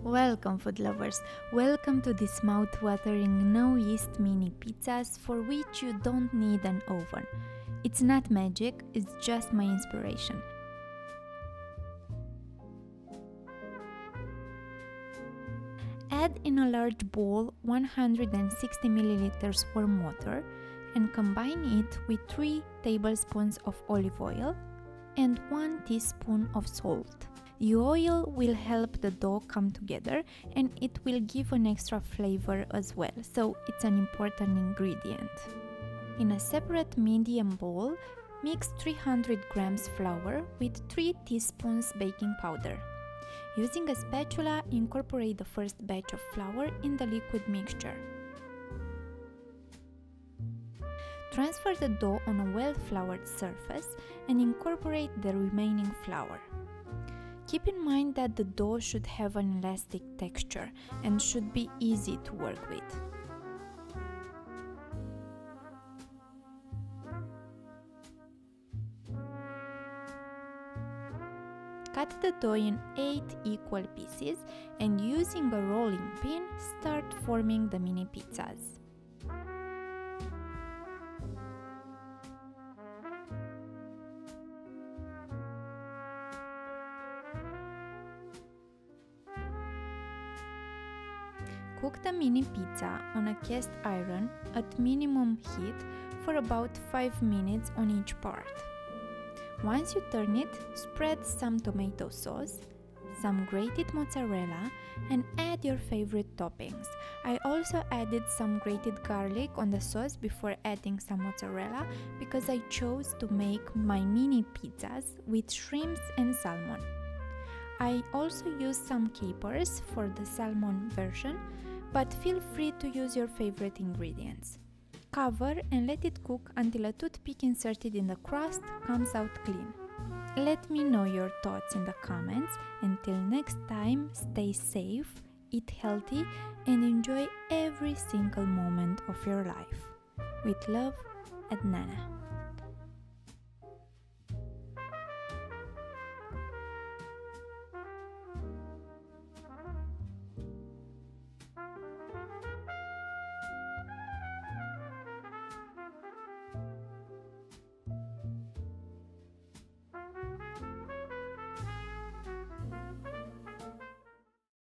Welcome, food lovers! Welcome to these mouth-watering no-yeast mini pizzas for which you don't need an oven. It's not magic, it's just my inspiration. Add in a large bowl 160 ml warm water and combine it with 3 tablespoons of olive oil and 1 teaspoon of salt. The oil will help the dough come together and it will give an extra flavor as well, so it's an important ingredient. In a separate medium bowl, mix 300 grams flour with 3 teaspoons baking powder. Using a spatula, incorporate the first batch of flour in the liquid mixture. Transfer the dough on a well-floured surface and incorporate the remaining flour. Keep in mind that the dough should have an elastic texture and should be easy to work with. Cut the dough in 8 equal pieces and using a rolling pin, start forming the mini pizzas. Cook the mini pizza on a cast iron at minimum heat for about 5 minutes on each part. Once you turn it, spread some tomato sauce, some grated mozzarella, and add your favorite toppings. I also added some grated garlic on the sauce before adding some mozzarella because I chose to make my mini pizzas with shrimps and salmon. I also used some capers for the salmon version, but feel free to use your favorite ingredients. Cover and let it cook until a toothpick inserted in the crust comes out clean. Let me know your thoughts in the comments. Until next time, stay safe, eat healthy, and enjoy every single moment of your life. With love, Adnana.